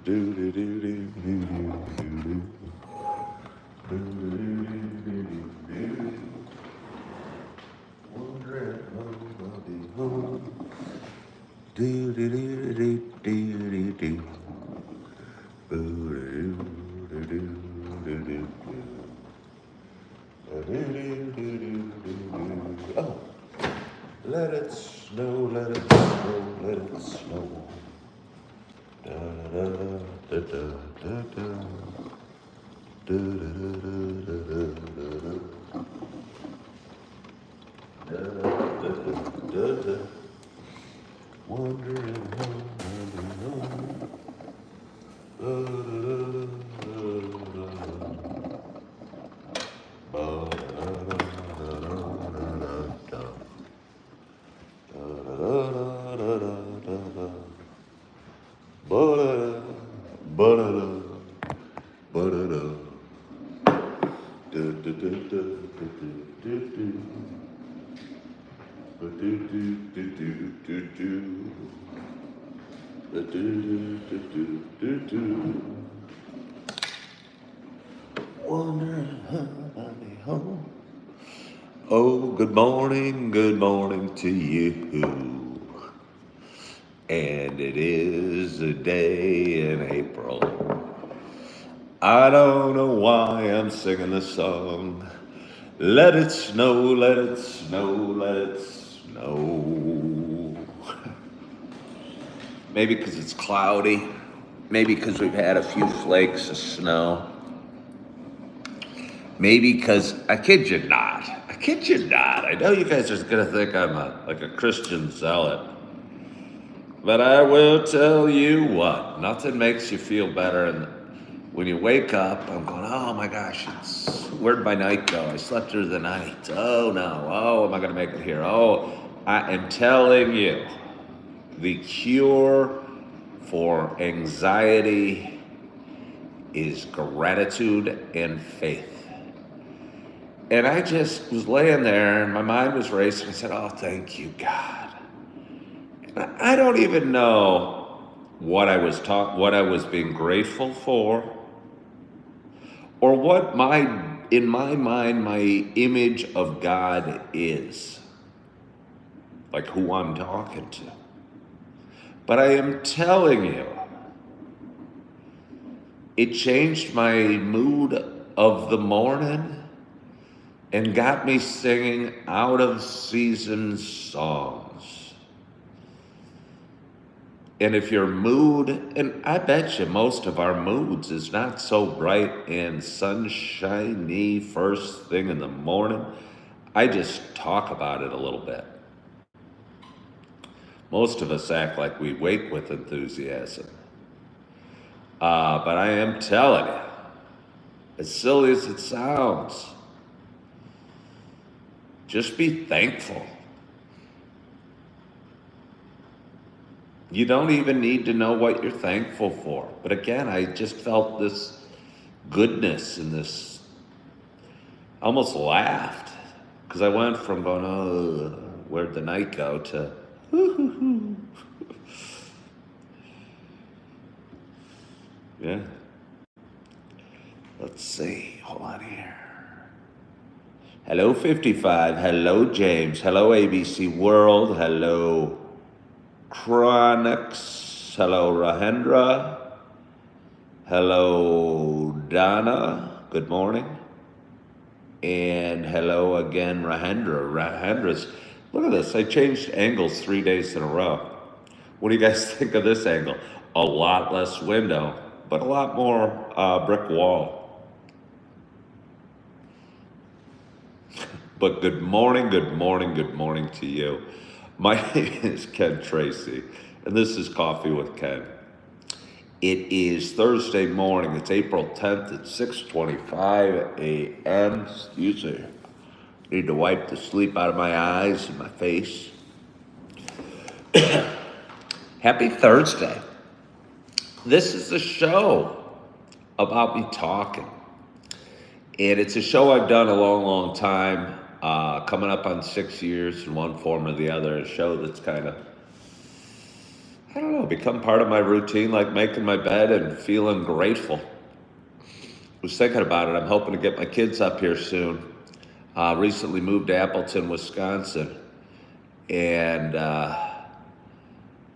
Do do do do do do do do do. Wondering how I'll be home. Do do do do do do do. Do do do do do do. Oh, let it snow, let it snow, let it snow. Da da da da da da. Da da da da da da da da da. Wondering how I'll be home. Da da da da da. Ba da da da da da da. Wondering how I'll be home. Oh, good morning to you. And it is a day in April. I don't know why I'm singing this song. Let it snow, let it snow, let it snow. Maybe because it's cloudy. Maybe because we've had a few flakes of snow. Maybe because, I kid you not. I know you guys are going to think I'm like a Christian zealot. But I will tell you what, nothing makes you feel better. And when you wake up, I'm going, oh my gosh, where'd my night go? I slept through the night. Oh no, am I going to make it here? Oh, I am telling you, the cure for anxiety is gratitude and faith. And I just was laying there and my mind was racing. I said, oh, thank you, God. And I don't even know what I was being grateful for, or what in my mind, my image of God is. Like who I'm talking to. But I am telling you, it changed my mood of the morning and got me singing out of season songs. And if your mood, and I bet you most of our moods is not so bright and sunshiny first thing in the morning, I just talk about it a little bit. Most of us act like we wake with enthusiasm. But I am telling you, as silly as it sounds, just be thankful. You don't even need to know what you're thankful for. But again, I just felt this goodness and this, I almost laughed. Because I went from going, oh, where'd the night go, to, yeah. Let's see, hold on here. Hello 55, hello James, hello ABC World, hello Chronix, hello Rahendra, hello Donna, good morning, and hello again Rahendra's, look at this, I changed angles 3 days in a row. What do you guys think of this angle? A lot less window, but a lot more brick wall. But good morning to you. My name is Ken Tracy, and this is Coffee with Ken. It is Thursday morning. It's April 10th at 6:25 a.m. Excuse me. Need to wipe the sleep out of my eyes and my face. Happy Thursday. This is a show about me talking. And it's a show I've done a long time, coming up on 6 years in one form or the other. A show that's kind of, I don't know, become part of my routine, like making my bed and feeling grateful. I was thinking about it. I'm hoping to get my kids up here soon. Recently moved to Appleton, Wisconsin, and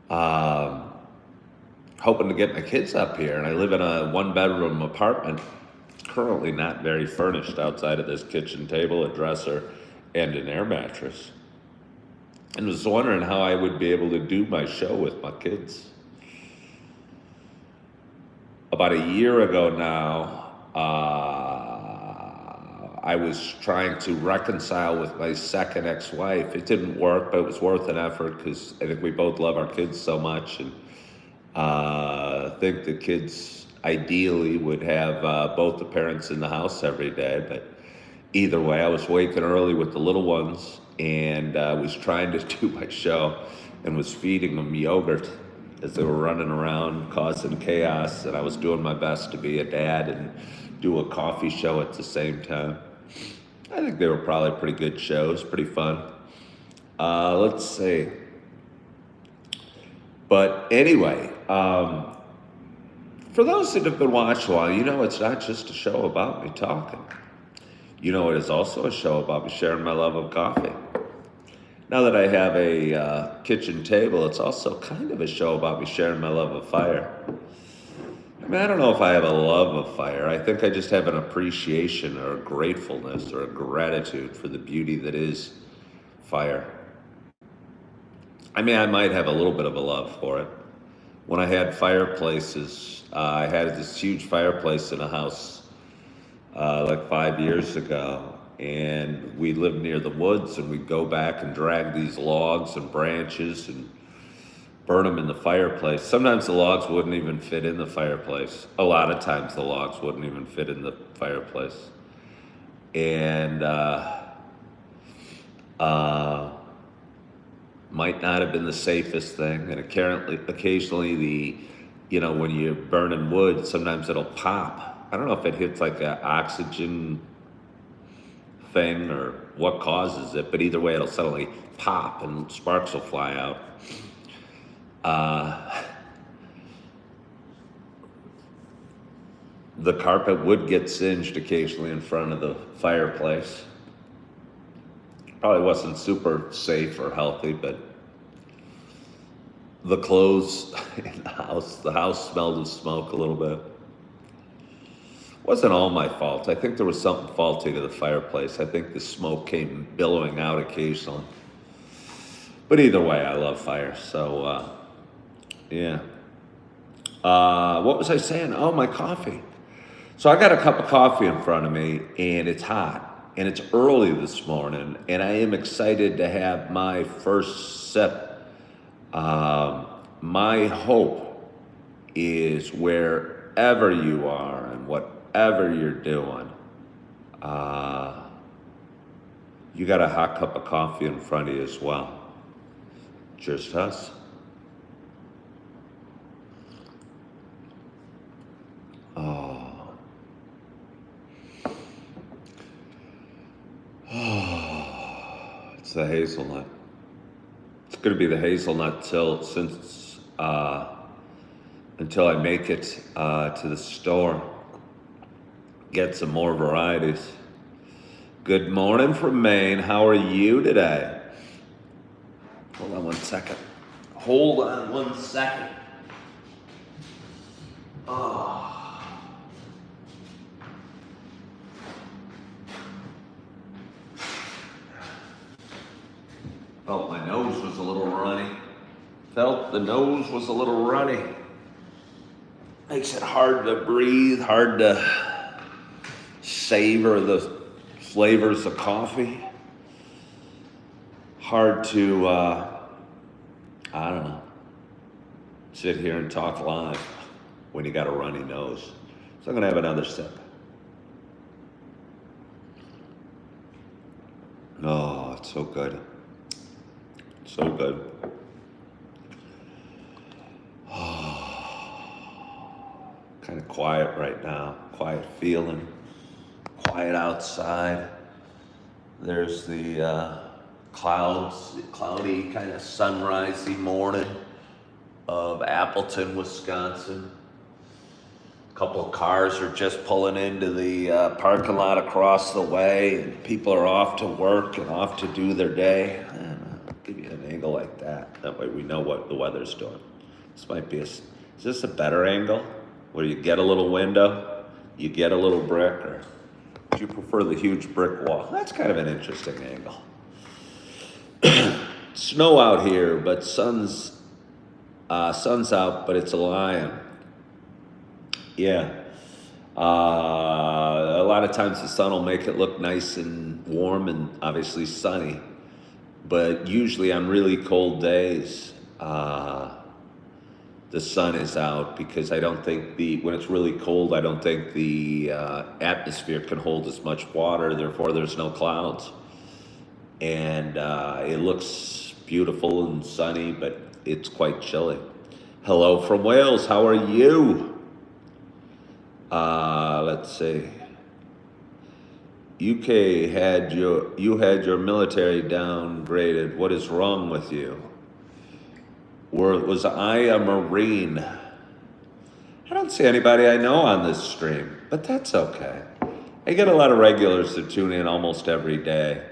um, hoping to get my kids up here. And I live in a one-bedroom apartment, currently not very furnished outside of this kitchen table, a dresser, and an air mattress. And was wondering how I would be able to do my show with my kids. About a year ago now, I was trying to reconcile with my second ex-wife. It didn't work, but it was worth an effort because I think we both love our kids so much, and I think the kids ideally would have both the parents in the house every day. But either way, I was waking early with the little ones, and was trying to do my show and was feeding them yogurt as they were running around causing chaos, and I was doing my best to be a dad and do a coffee show at the same time. I think they were probably pretty good shows, pretty fun. Let's see. But anyway, for those that have been watching a while, you know it's not just a show about me talking. You know it is also a show about me sharing my love of coffee. Now that I have a kitchen table, it's also kind of a show about me sharing my love of fire. I mean, I don't know if I have a love of fire. I think I just have an appreciation or a gratefulness or a gratitude for the beauty that is fire. I mean, I might have a little bit of a love for it. When I had fireplaces, I had this huge fireplace in a house like 5 years ago. And we lived near the woods, and we'd go back and drag these logs and branches and burn them in the fireplace. Sometimes the logs wouldn't even fit in the fireplace. A lot of times the logs wouldn't even fit in the fireplace. And might not have been the safest thing. And occasionally when you're burning wood, sometimes it'll pop. I don't know if it hits like an oxygen thing or what causes it, but either way it'll suddenly pop and sparks will fly out. The carpet would get singed occasionally in front of the fireplace. Probably wasn't super safe or healthy, but the clothes in the house smelled of smoke a little bit. Wasn't all my fault. I think there was something faulty to the fireplace. I think the smoke came billowing out occasionally. But either way, I love fire. So, yeah. What was I saying? Oh, my coffee. So I got a cup of coffee in front of me, and it's hot. And it's early this morning, and I am excited to have my first sip. My hope is wherever you are and whatever you're doing, you got a hot cup of coffee in front of you as well. Cheers to us. It's the hazelnut. It's going to be the hazelnut until I make it to the store. Get some more varieties. Good morning from Maine. How are you today? Hold on one second. Felt my nose was a little runny. Felt the nose was a little runny. Makes it hard to breathe, hard to savor the flavors of coffee. Hard to, I don't know, sit here and talk live when you got a runny nose. So I'm gonna have another sip. Oh, it's so good. So good. Kind of quiet right now. Quiet feeling. Quiet outside. There's the clouds, cloudy, kind of sunrisey morning. of Appleton, Wisconsin. A couple of cars are just pulling into the parking lot across the way, and people are off to work and off to do their day. I don't know, I'll give you an angle like that. That way we know what the weather's doing. This might be is this a better angle? Where you get a little window, you get a little brick, or do you prefer the huge brick wall? That's kind of an interesting angle. Snow out here, but sun's out, but it's a lion. Yeah. A lot of times the sun will make it look nice and warm and obviously sunny. But usually on really cold days, the sun is out because I don't think when it's really cold, I don't think the atmosphere can hold as much water. Therefore, there's no clouds. And it looks beautiful and sunny, but it's quite chilly. Hello from Wales. How are you? Let's see. UK had your military downgraded. What is wrong with you? Was I a Marine? I don't see anybody I know on this stream, but that's okay. I get a lot of regulars that tune in almost every day.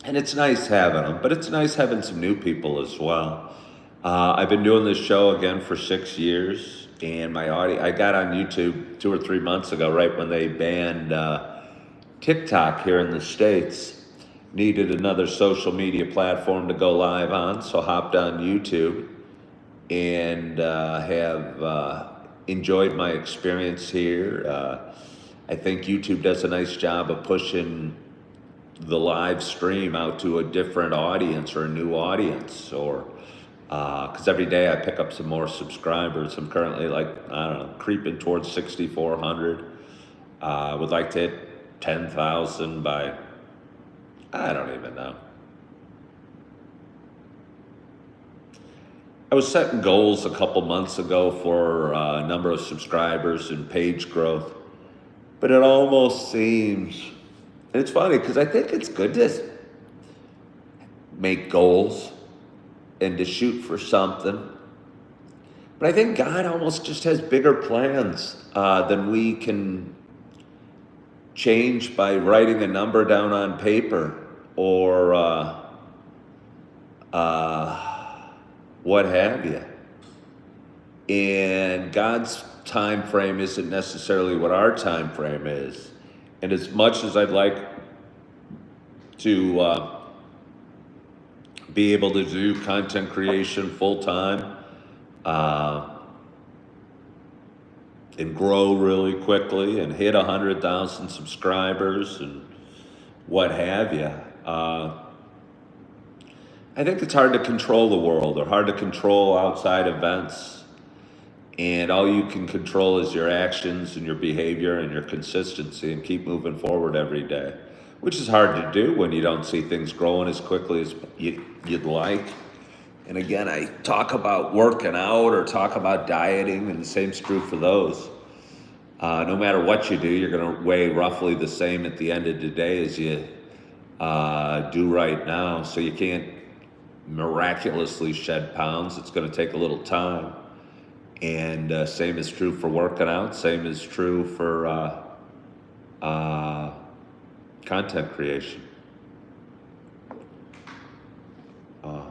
And it's nice having them, but it's nice having some new people as well. I've been doing this show again for 6 years, and I got on YouTube 2 or 3 months ago, right when they banned TikTok here in the States. Needed another social media platform to go live on, so hopped on YouTube and have enjoyed my experience here. I think YouTube does a nice job of pushing the live stream out to a different audience or a new audience, or because every day I pick up some more subscribers. I'm currently creeping towards 6,400. Would like to hit 10,000 by, I don't even know. I was setting goals a couple months ago for a number of subscribers and page growth, but it almost seems, and it's funny because I think it's good to make goals and to shoot for something, but I think God almost just has bigger plans than we can change by writing a number down on paper or what have you. And God's time frame isn't necessarily what our time frame is. And as much as I'd like to be able to do content creation full time and grow really quickly and hit 100,000 subscribers and what have you, I think it's hard to control the world or hard to control outside events. And all you can control is your actions and your behavior and your consistency, and keep moving forward every day, which is hard to do when you don't see things growing as quickly as you'd like. And again, I talk about working out or talk about dieting, and the same's true for those. No matter what you do, you're going to weigh roughly the same at the end of the day as you do right now. So you can't miraculously shed pounds. It's going to take a little time. And same is true for working out. Same is true for content creation. You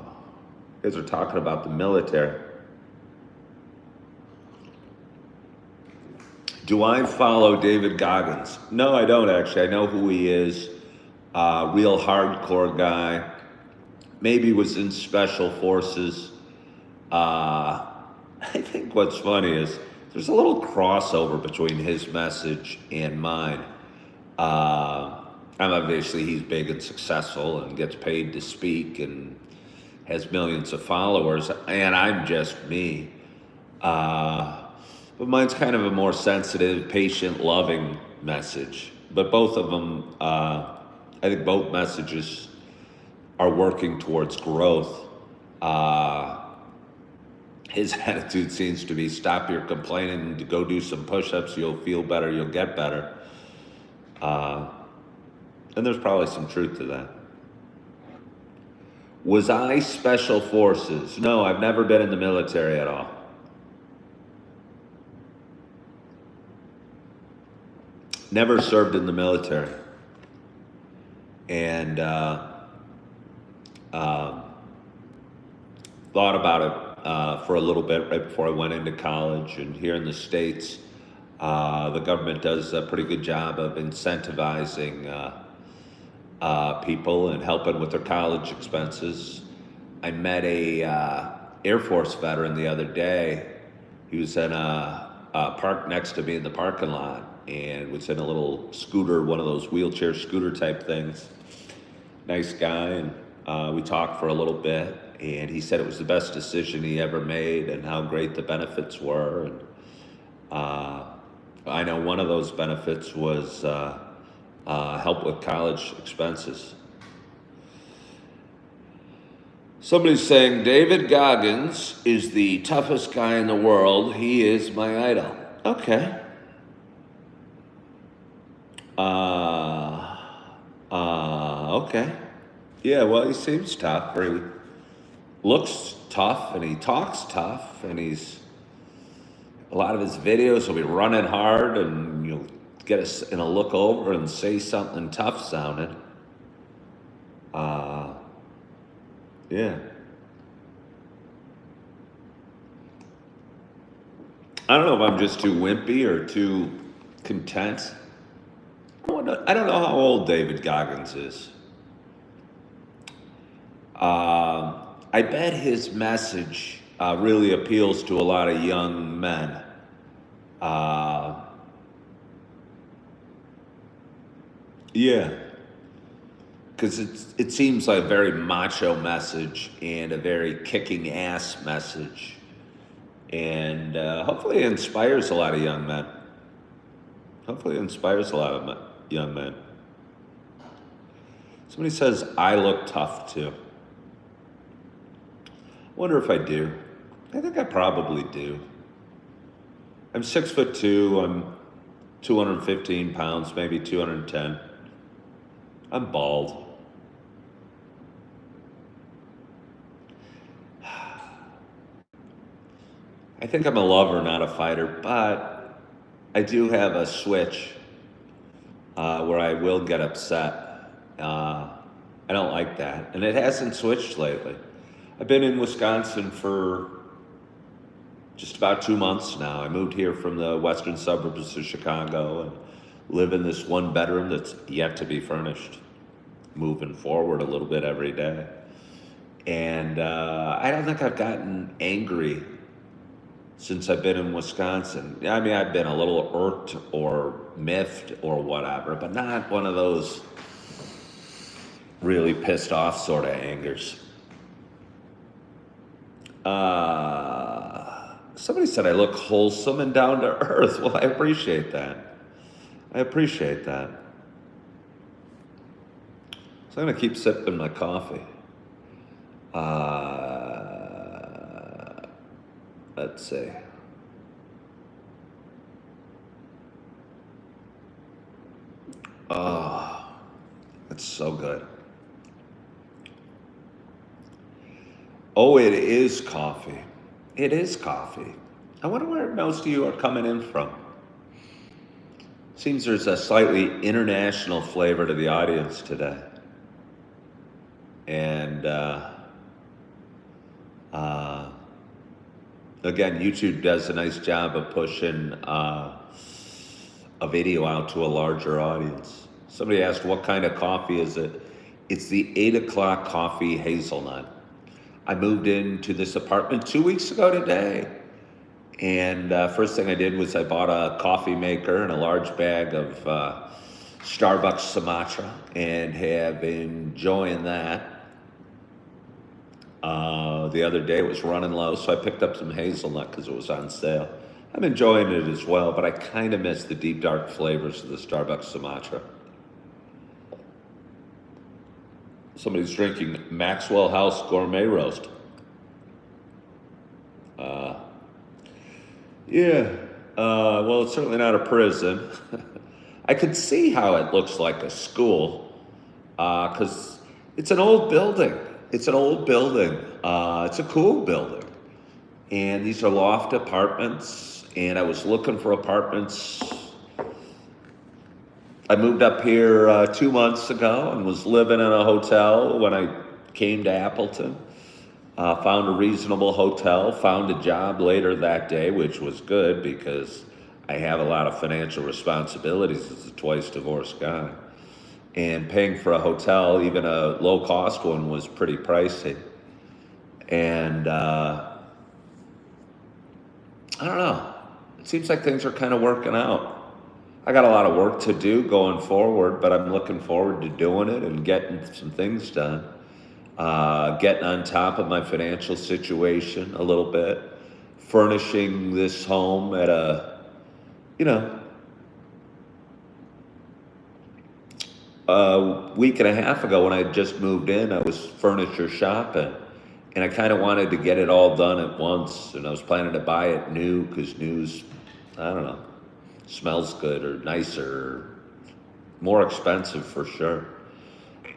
guys are talking about the military. Do I follow David Goggins? No, I don't actually. I know who he is. Real hardcore guy. Maybe was in special forces. I think what's funny is there's a little crossover between his message and mine. Obviously he's big and successful and gets paid to speak and has millions of followers, and I'm just me. But mine's kind of a more sensitive, patient, loving message. But both of them, I think both messages are working towards growth. His attitude seems to be stop your complaining, to go do some push-ups, you'll feel better, you'll get better. And there's probably some truth to that. Was I special forces? No, I've never been in the military at all. Never served in the military. And thought about it for a little bit right before I went into college. And here in the States, the government does a pretty good job of incentivizing people and helping with their college expenses. I met a Air Force veteran the other day. He was in a park next to me in the parking lot and was in a little scooter, one of those wheelchair scooter type things. Nice guy, and we talked for a little bit, and he said it was the best decision he ever made and how great the benefits were. And I know one of those benefits was help with college expenses. Somebody's saying David Goggins is the toughest guy in the world. He is my idol. Okay. Okay. Yeah, well, he seems tough, or he looks tough, and he talks tough, and a lot of his videos will be running hard, and you'll get us in a look over and say something tough sounding. Yeah. I don't know if I'm just too wimpy or too content. I don't know how old David Goggins is. I bet his message really appeals to a lot of young men. Yeah, because it seems like a very macho message and a very kicking ass message, and hopefully it inspires a lot of young men. Hopefully it inspires a lot of young men. Somebody says I look tough too. Wonder if I do. I think I probably do. I'm 6'2". I'm 215 pounds, maybe 210. I'm bald. I think I'm a lover, not a fighter, but I do have a switch where I will get upset. I don't like that, and it hasn't switched lately. I've been in Wisconsin for just about 2 months now. I moved here from the western suburbs of Chicago and live in this one bedroom that's yet to be furnished, moving forward a little bit every day. And I don't think I've gotten angry since I've been in Wisconsin. I mean, I've been a little irked or miffed or whatever, but not one of those really pissed off sort of angers. Somebody said I look wholesome and down to earth. Well, I appreciate that. I appreciate that. So I'm going to keep sipping my coffee. Let's see. Oh, it's so good. Oh, it is coffee. It is coffee. I wonder where most of you are coming in from. Seems there's a slightly international flavor to the audience today. And again, YouTube does a nice job of pushing a video out to a larger audience. Somebody asked, what kind of coffee is it? It's the 8 o'clock coffee hazelnut. I moved into this apartment 2 weeks ago today. And first thing I did was I bought a coffee maker and a large bag of Starbucks Sumatra and have been enjoying that. The other day it was running low, so I picked up some hazelnut because it was on sale. I'm enjoying it as well, but I kind of miss the deep, dark flavors of the Starbucks Sumatra. Somebody's drinking Maxwell House Gourmet Roast. Well, it's certainly not a prison. I could see how it looks like a school, because it's an old building. It's an old building. It's a cool building. And these are loft apartments. And I was looking for apartments. I moved up here 2 months ago and was living in a hotel when I came to Appleton. Found a reasonable hotel, found a job later that day, which was good because I have a lot of financial responsibilities as a twice divorced guy. And paying for a hotel, even a low cost one, was pretty pricey. And I don't know. It seems like things are kind of working out. I got a lot of work to do going forward, but I'm looking forward to doing it and getting some things done. Getting on top of my financial situation a little bit, furnishing this home at a week and a half ago when I just moved in, I was furniture shopping. And I kind of wanted to get it all done at once. And I was planning to buy it new because new's, I don't know, smells good or nicer, or more expensive for sure.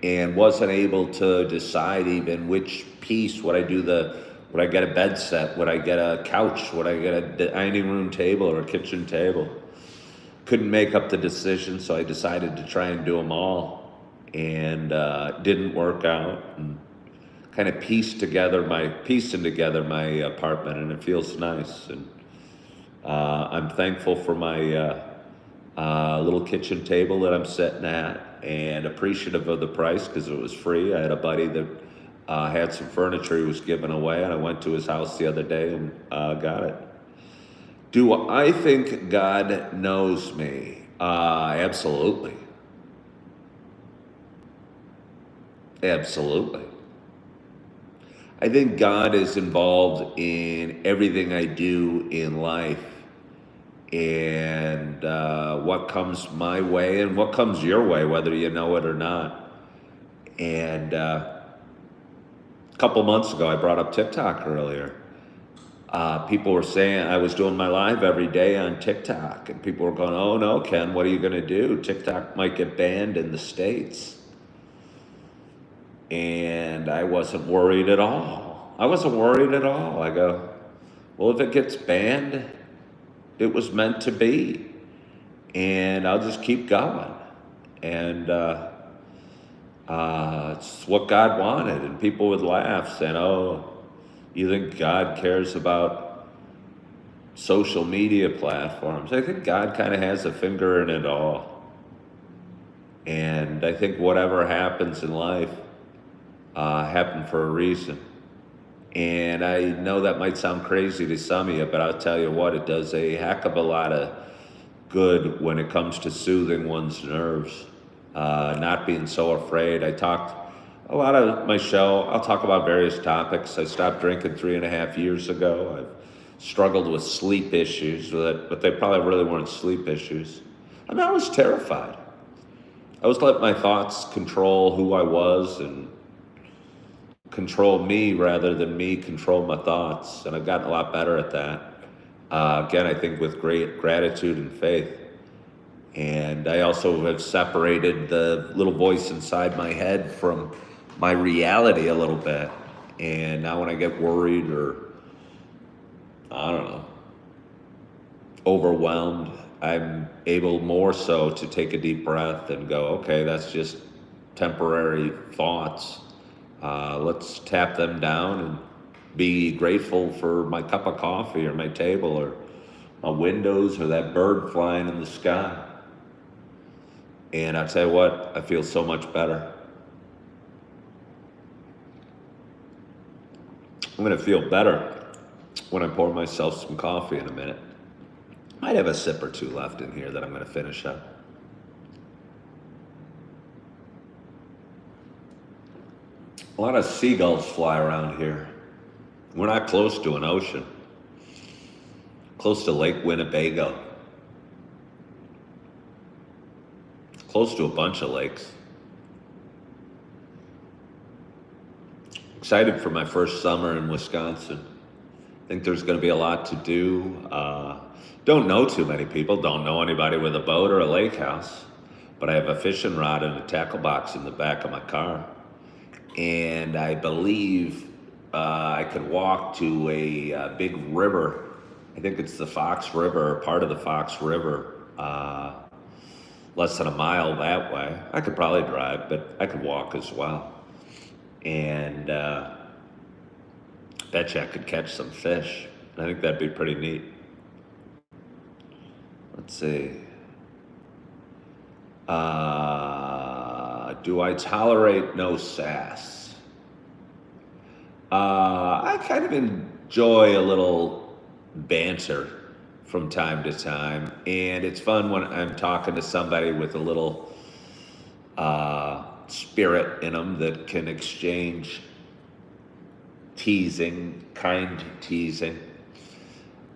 And wasn't able to decide even which piece. Would I get a bed set? Would I get a couch? Would I get a dining room table or a kitchen table? Couldn't make up the decision, so I decided to try and do them all. And didn't work out. And kind of piecing together my apartment, and it feels nice. And I'm thankful for my little kitchen table that I'm sitting at, and appreciative of the price because it was free. I had a buddy that had some furniture he was giving away, and I went to his house the other day and got it. Do I think God knows me? Absolutely. Absolutely. I think God is involved in everything I do in life, and what comes my way and what comes your way, whether you know it or not. And a couple months ago, I brought up TikTok earlier. People were saying I was doing my live every day on TikTok, and people were going, "Oh no, Ken, what are you going to do? TikTok might get banned in the States." And I wasn't worried at all. I go, well, if it gets banned, it was meant to be. And I'll just keep going. And it's what God wanted. And people would laugh, saying, oh, you think God cares about social media platforms? I think God kind of has a finger in it all. And I think whatever happens in life, happened for a reason. And I know that might sound crazy to some of you, but I'll tell you what, it does a heck of a lot of good when it comes to soothing one's nerves, not being so afraid. I talked a lot of my show, I'll talk about various topics. I stopped drinking 3.5 years ago. I've struggled with sleep issues, but they probably really weren't sleep issues. I mean, I was terrified. I was letting my thoughts control who I was and control me rather than me control my thoughts. And I've gotten a lot better at that. Again, I think with great gratitude and faith. And I also have separated the little voice inside my head from my reality a little bit. And now when I get worried or, I don't know, overwhelmed, I'm able more so to take a deep breath and go, okay, that's just temporary thoughts. Let's tap them down and be grateful for my cup of coffee or my table or my windows or that bird flying in the sky. And I tell you what, I feel so much better. I'm going to feel better when I pour myself some coffee in a minute. Might have a sip or two left in here that I'm going to finish up. A lot of seagulls fly around here. We're not close to an ocean. Close to Lake Winnebago. Close to a bunch of lakes. Excited for my first summer in Wisconsin. Think there's going to be a lot to do. Don't know too many people. Don't know anybody with a boat or a lake house. But I have a fishing rod and a tackle box in the back of my car. and I believe I could walk to a big river. I think it's the Fox River, or part of the Fox River, less than a mile that way. I could probably drive, but I could walk as well. And bet you I could catch some fish. I think that'd be pretty neat. Let's see. Do I tolerate no sass? I kind of enjoy a little banter from time to time, and it's fun when I'm talking to somebody with a little spirit in them that can exchange teasing, kind teasing.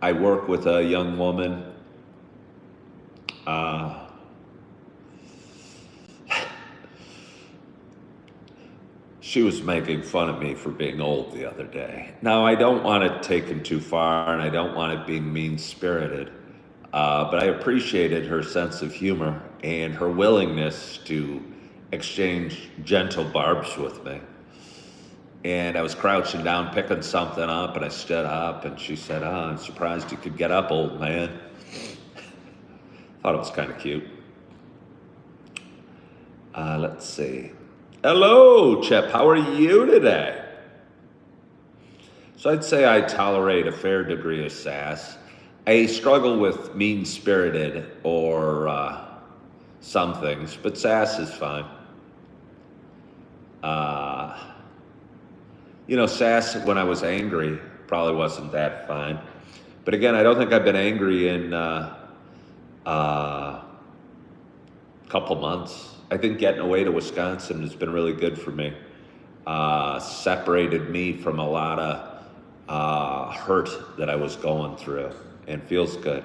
I work with a young woman. She was making fun of me for being old the other day. Now, I don't want it taken too far, and I don't want it being mean-spirited, but I appreciated her sense of humor and her willingness to exchange gentle barbs with me. And I was crouching down, picking something up, and I stood up, and she said, I'm surprised you could get up, old man. Thought it was kind of cute. Let's see. Hello, Chip. How are you today? So I'd say I tolerate a fair degree of sass. I struggle with mean-spirited or some things, but sass is fine. Sass when I was angry probably wasn't that fine. But again, I don't think I've been angry in couple months. I think getting away to Wisconsin has been really good for me. Separated me from a lot of hurt that I was going through, and feels good.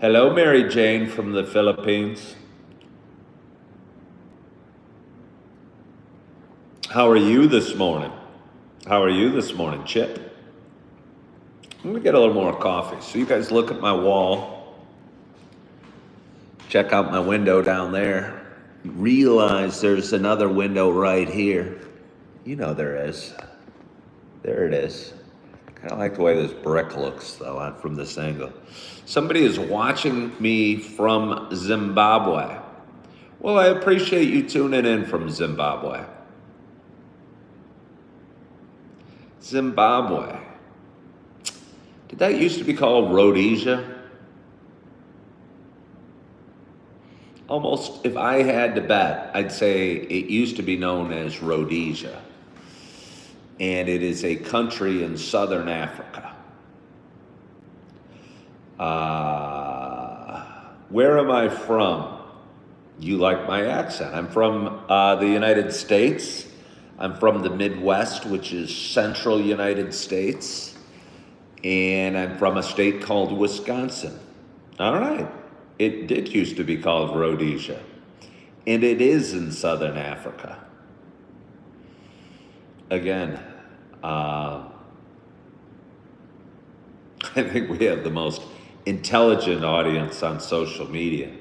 Hello, Mary Jane from the Philippines. How are you this morning? How are you this morning, Chip? I'm gonna get a little more coffee. So you guys look at my wall. Check out my window down there. Realize there's another window right here. You know there is. There it is. Kind of like the way this brick looks, though, from this angle. Somebody is watching me from Zimbabwe. Well, I appreciate you tuning in from Zimbabwe. Zimbabwe. Did that used to be called Rhodesia? Almost, if I had to bet, I'd say it used to be known as Rhodesia. And it is a country in southern Africa. Where am I from? You like my accent. I'm from the United States. I'm from the Midwest, which is central United States. And I'm from a state called Wisconsin. All right. It did used to be called Rhodesia, and it is in southern Africa. Again, I think we have the most intelligent audience on social media.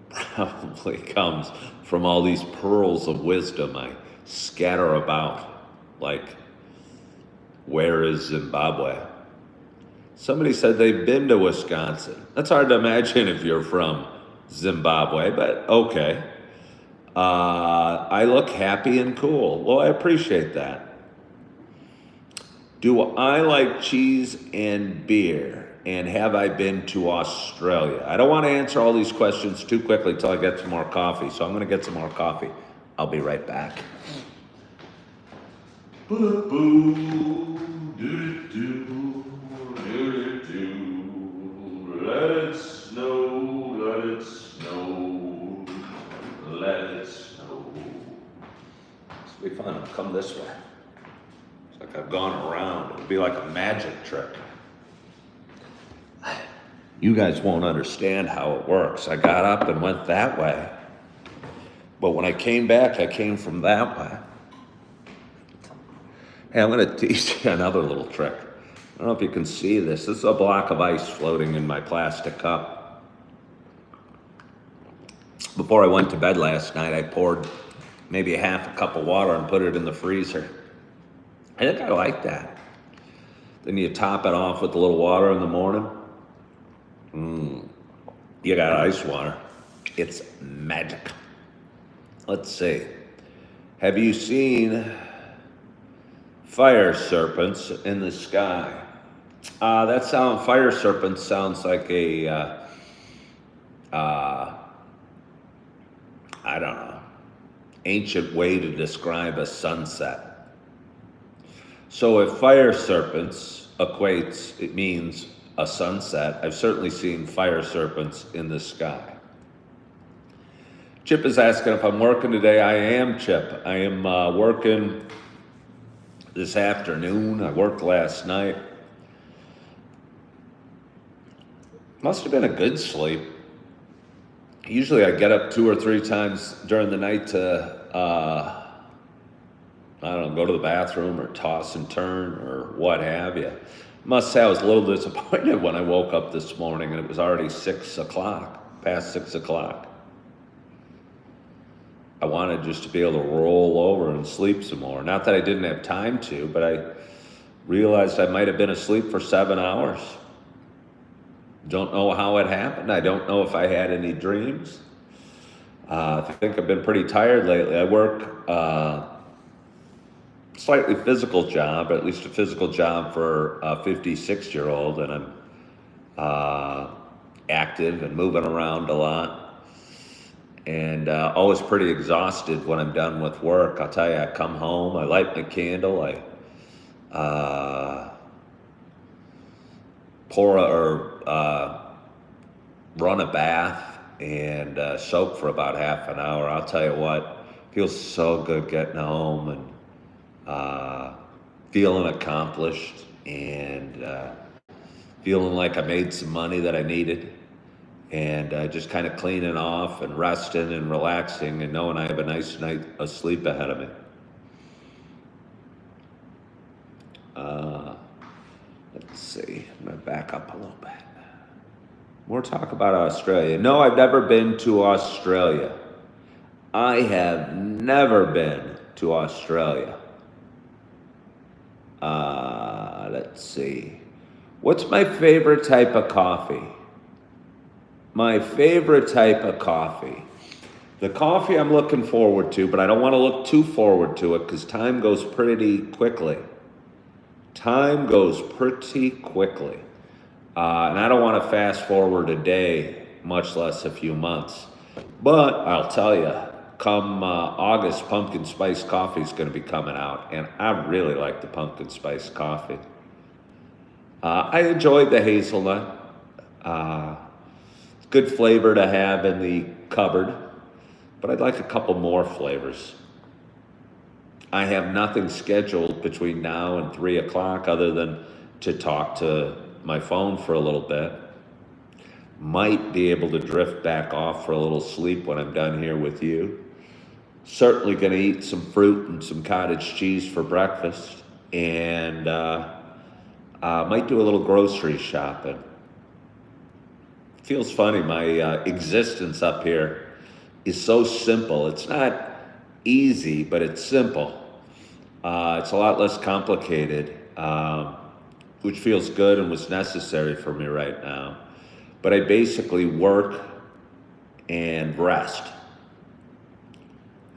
Probably comes from all these pearls of wisdom I scatter about, like, where is Zimbabwe? Somebody said they've been to Wisconsin. That's hard to imagine if you're from Zimbabwe, but okay. I look happy and cool. Well, I appreciate that. Do I like cheese and beer? And have I been to Australia? I don't want to answer all these questions too quickly until I get some more coffee. So I'm going to get some more coffee. I'll be right back. Boo-boo, doo-doo-doo. Let it snow, let it snow, let it snow. This will be fun. I'll come this way. It's like I've gone around. It'll be like a magic trick. You guys won't understand how it works. I got up and went that way. But when I came back, I came from that way. Hey, I'm going to teach you another little trick. I don't know if you can see this. This is a block of ice floating in my plastic cup. Before I went to bed last night, I poured maybe a half a cup of water and put it in the freezer. I think I like that. Then you top it off with a little water in the morning. You got ice water. It's magic. Let's see. Have you seen fire serpents in the sky? Fire serpent sounds like a, I don't know, ancient way to describe a sunset. So if fire serpents equates, it means a sunset. I've certainly seen fire serpents in the sky. Chip is asking if I'm working today. I am, Chip. I am working this afternoon. I worked last night. Must have been a good sleep. Usually I get up 2 or 3 times during the night to, I don't know, go to the bathroom or toss and turn or what have you. Must say I was a little disappointed when I woke up this morning and it was already 6 o'clock, past 6 o'clock. I wanted just to be able to roll over and sleep some more. Not that I didn't have time to, but I realized I might have been asleep for 7 hours. Don't know how it happened. I don't know if I had any dreams. I think I've been pretty tired lately. I work slightly physical job, at least a physical job for a 56-year-old, and I'm active and moving around a lot, and always pretty exhausted when I'm done with work. I'll tell you, I come home, I light my candle, I run a bath and soak for about half an hour. I'll tell you what, feels so good getting home and feeling accomplished and feeling like I made some money that I needed, and just kind of cleaning off and resting and relaxing and knowing I have a nice night of sleep ahead of me. Let's see, I'm going to back up a little bit. More talk about Australia. No, I've never been to Australia. I have never been to Australia. Let's see. What's my favorite type of coffee? My favorite type of coffee. The coffee I'm looking forward to, but I don't want to look too forward to it because time goes pretty quickly. Time goes pretty quickly. And I don't want to fast forward a day, much less a few months. But I'll tell you, come August, pumpkin spice coffee is going to be coming out, and I really like the pumpkin spice coffee. I enjoyed the hazelnut. Good flavor to have in the cupboard, but I'd like a couple more flavors. I have nothing scheduled between now and 3 o'clock other than to talk to my phone for a little bit. Might be able to drift back off for a little sleep when I'm done here with you. Certainly going to eat some fruit and some cottage cheese for breakfast, and might do a little grocery shopping. Feels funny, my existence up here is so simple. It's not easy, but it's simple. It's a lot less complicated, which feels good and was necessary for me right now. But I basically work and rest.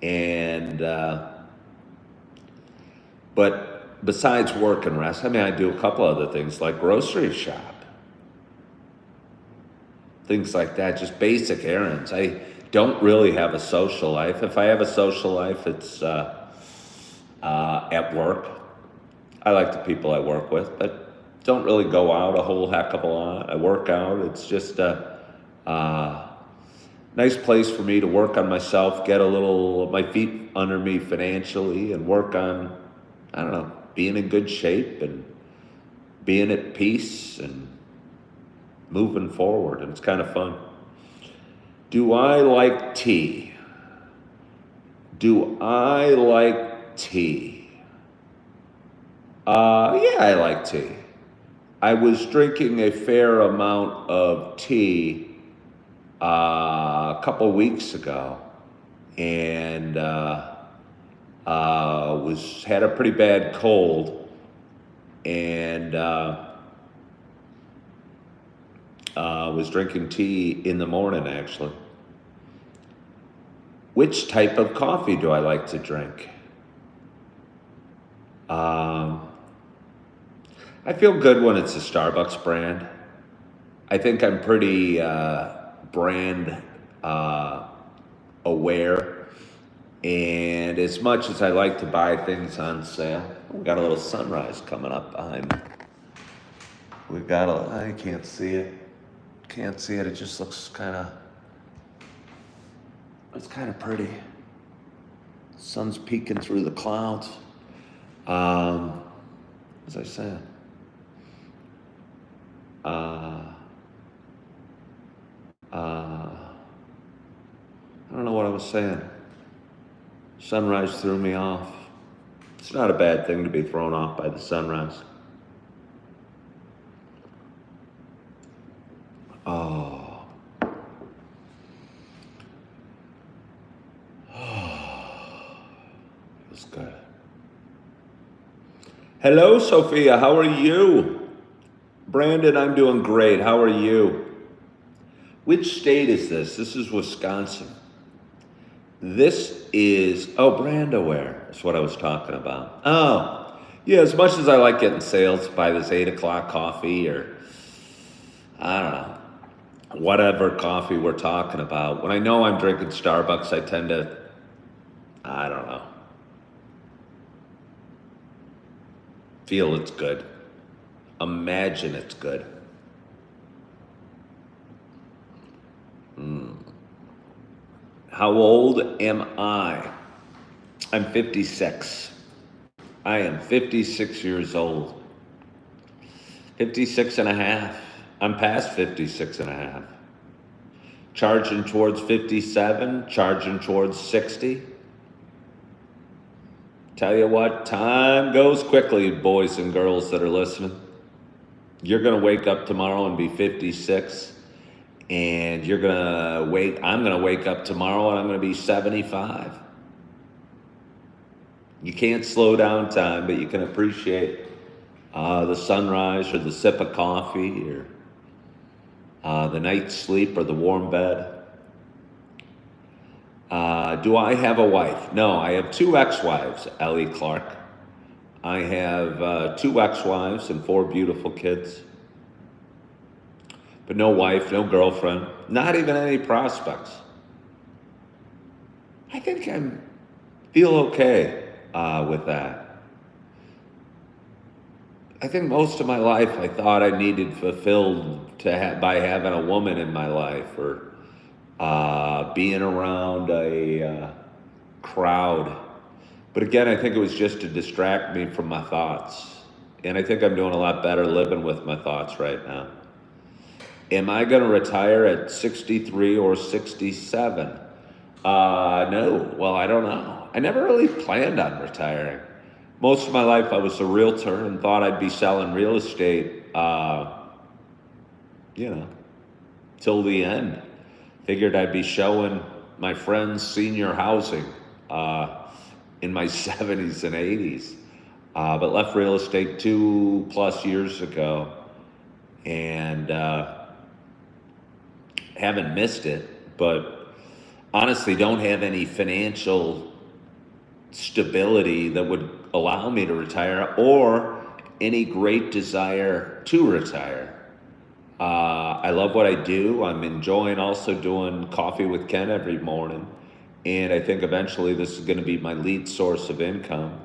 And, but besides work and rest, I mean, I do a couple other things like grocery shop. Things like that, just basic errands. I don't really have a social life. If I have a social life, it's at work. I like the people I work with, but don't really go out a whole heck of a lot. I work out. It's just a nice place for me to work on myself, get a little, my feet under me financially, and work on, I don't know, being in good shape and being at peace and moving forward, and it's kind of fun. Do I like tea? Do I like tea? Yeah, I like tea. I was drinking a fair amount of tea a couple weeks ago, and Had a pretty bad cold, and was drinking tea in the morning, actually. Which type of coffee do I like to drink? I feel good when it's a Starbucks brand. I think I'm pretty brand aware. And as much as I like to buy things on sale, we got a little sunrise coming up behind me. I can't see it. Can't see it. It just looks it's kind of pretty. Sun's peeking through the clouds. As I said, I don't know what I was saying. Sunrise threw me off. It's not a bad thing to be thrown off by the sunrise. Oh. Feels good. Hello, Sophia. How are you? Brandon, I'm doing great. How are you? Which state is this? This is Wisconsin. This is, Brandaware. That's what I was talking about. Oh, yeah, as much as I like getting sales by this 8 o'clock coffee or, I don't know, whatever coffee we're talking about, when I know I'm drinking Starbucks, I tend to, I don't know, feel it's good. Imagine it's good. How old am I? I'm 56. I am 56 years old. 56 and a half. I'm past 56 and a half. Charging towards 57, charging towards 60. Tell you what, time goes quickly, boys and girls that are listening. You're going to wake up tomorrow and be 56. And I'm going to wake up tomorrow and I'm going to be 75. You can't slow down time, but you can appreciate the sunrise or the sip of coffee or the night's sleep or the warm bed. Do I have a wife? No, I have 2 ex-wives, Ellie Clark. I have 2 ex-wives and 4 beautiful kids. But no wife, no girlfriend, not even any prospects. I think I feel okay with that. I think most of my life I thought I needed fulfilled by having a woman in my life or being around a crowd. But again, I think it was just to distract me from my thoughts. And I think I'm doing a lot better living with my thoughts right now. Am I going to retire at 63 or 67? No. Well, I don't know. I never really planned on retiring. Most of my life I was a realtor and thought I'd be selling real estate, till the end. Figured I'd be showing my friends senior housing in my 70s and 80s. But left real estate 2+ years ago and haven't missed it, but honestly don't have any financial stability that would allow me to retire or any great desire to retire. I love what I do. I'm enjoying also doing Coffee with Ken every morning. And I think eventually this is going to be my lead source of income.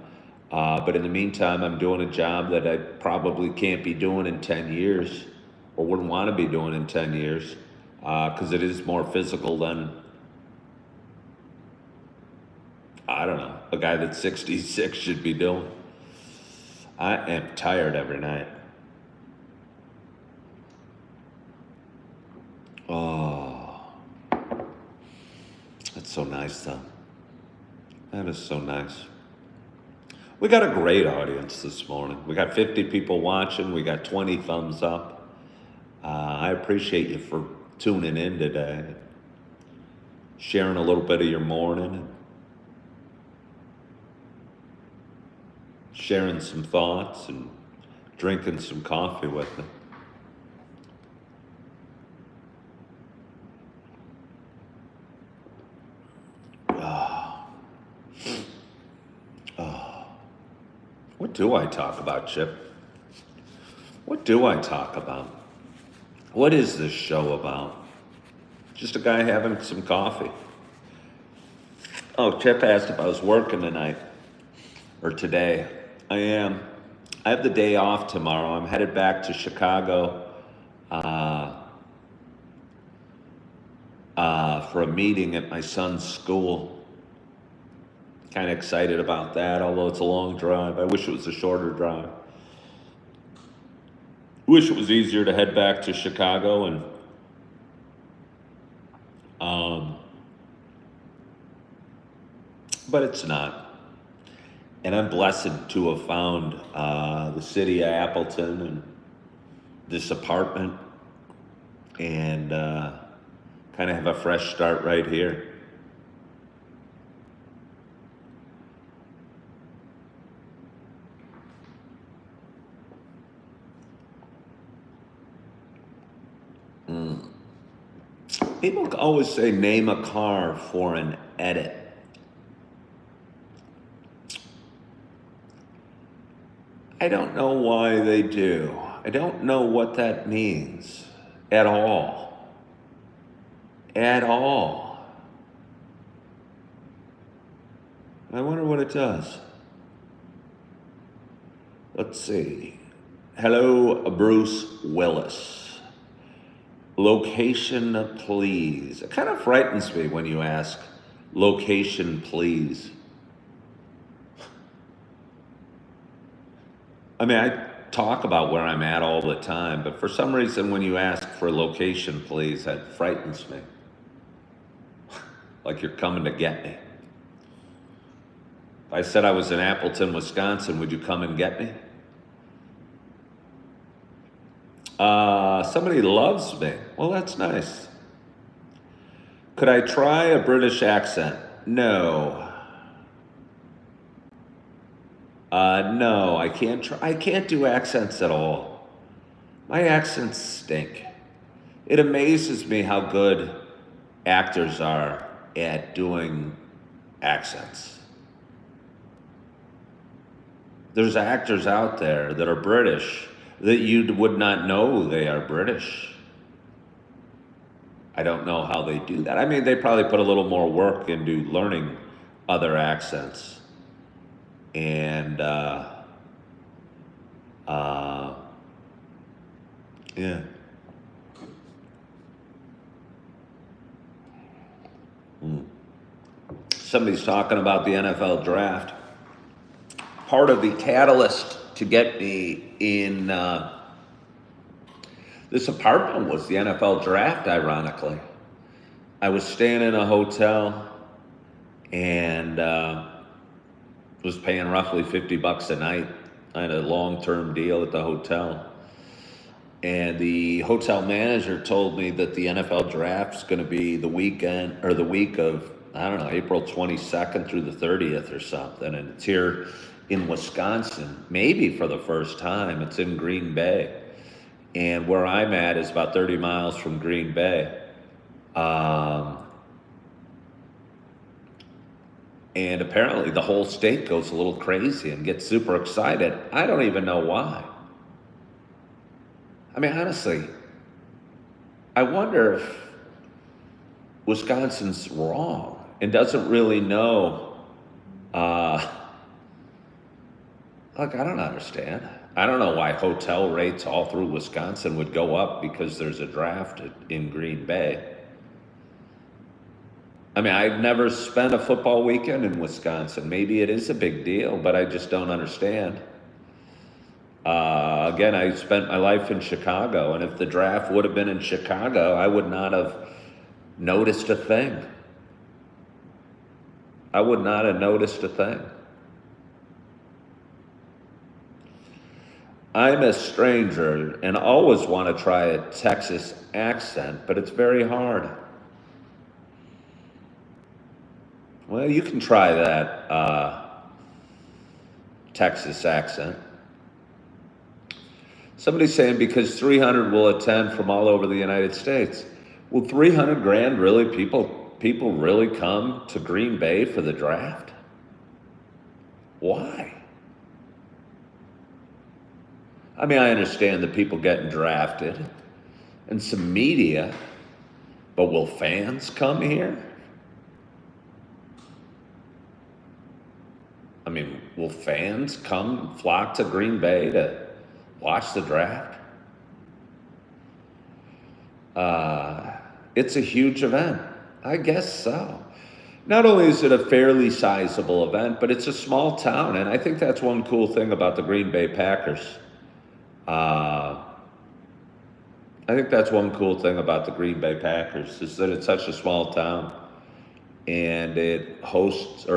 But in the meantime, I'm doing a job that I probably can't be doing in 10 years or wouldn't want to be doing in 10 years because it is more physical than, I don't know, a guy that's 66 should be doing. I am tired every night. Oh, that's so nice, though. That is so nice. We got a great audience this morning. We got 50 people watching. We got 20 thumbs up. I appreciate you for tuning in today, sharing a little bit of your morning. sharing some thoughts and drinking some coffee with me. What do I talk about, Chip? What do I talk about? What is this show about? Just a guy having some coffee. Oh, Chip asked if I was working tonight or today. I am. I have the day off tomorrow. I'm headed back to Chicago for a meeting at my son's school. Kind of excited about that, although it's a long drive. I wish it was a shorter drive. Wish it was easier to head back to Chicago and but it's not. And I'm blessed to have found the city of Appleton and this apartment and kind of have a fresh start right here. People always say name a car for an edit. I don't know why they do. I don't know what that means at all. At all. I wonder what it does. Let's see. Hello, Bruce Willis. Location, please. It kind of frightens me when you ask, location, please. I mean, I talk about where I'm at all the time, but for some reason, when you ask for location, please, that frightens me. Like you're coming to get me. If I said I was in Appleton, Wisconsin, would you come and get me? Somebody loves me. Well, that's nice. Could I try a British accent? No. No, I can't try. I can't do accents at all. My accents stink. It amazes me how good actors are at doing accents. There's actors out there that are British that you would not know they are British. I don't know how they do that. I mean, they probably put a little more work into learning other accents. And, yeah. Somebody's talking about the NFL draft. Part of the catalyst to get me in this apartment was the NFL draft, ironically. I was staying in a hotel and was paying roughly $50 a night. I had a long-term deal at the hotel. And the hotel manager told me that the NFL draft is going to be the weekend or the week of, I don't know, April 22nd through the 30th or something. And it's here in Wisconsin, maybe for the first time. It's in Green Bay. And where I'm at is about 30 miles from Green Bay. And apparently the whole state goes a little crazy and gets super excited. I don't even know why. I mean, honestly, I wonder if Wisconsin's wrong and doesn't really know. Look, I don't understand. I don't know why hotel rates all through Wisconsin would go up because there's a draft in Green Bay. I mean, I've never spent a football weekend in Wisconsin. Maybe it is a big deal, but I just don't understand. Again, I spent my life in Chicago, and if the draft would have been in Chicago, I would not have noticed a thing. I would not have noticed a thing. I'm a stranger and always want to try a Texas accent, but it's very hard. Well, you can try that. Texas accent. Somebody's saying because 300 will attend from all over the United States. Will 300 grand really people really come to Green Bay for the draft? Why? I mean, I understand the people getting drafted and some media, but will fans come here? I mean, will fans come flock to Green Bay to watch the draft? It's a huge event. I guess so. Not only is it a fairly sizable event, but it's a small town, and I think that's one cool thing about the Green Bay Packers. I think that's one cool thing about the Green Bay Packers is that it's such a small town, and it hosts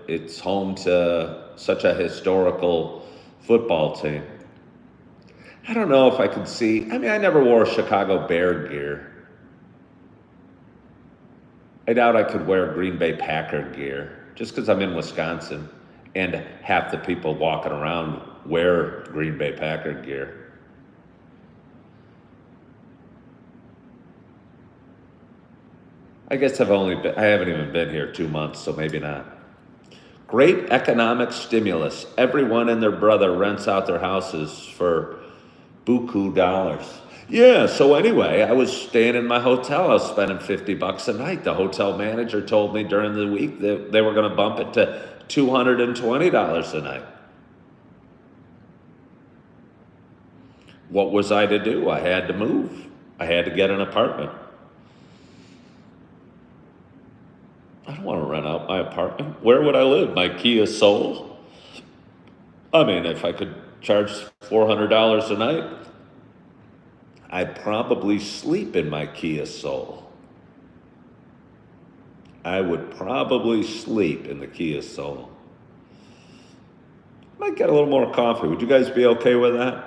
it's home to such a historical football team. I don't know if I could see. I mean, I never wore Chicago Bear gear. I doubt I could wear Green Bay Packer gear just because I'm in Wisconsin and half the people walking around wear Green Bay Packer gear. I guess I haven't even been here 2 months, so maybe not. Great economic stimulus. Everyone and their brother rents out their houses for buku dollars. Yeah, so anyway, I was staying in my hotel. I was spending $50 a night. The hotel manager told me during the week that they were going to bump it to $220 a night. What was I to do? I had to move. I had to get an apartment. I don't want to rent out my apartment. Where would I live? My Kia Soul? I mean, if I could charge $400 a night, I'd probably sleep in my Kia Soul. I would probably sleep in the Kia Soul. Might get a little more coffee. Would you guys be okay with that?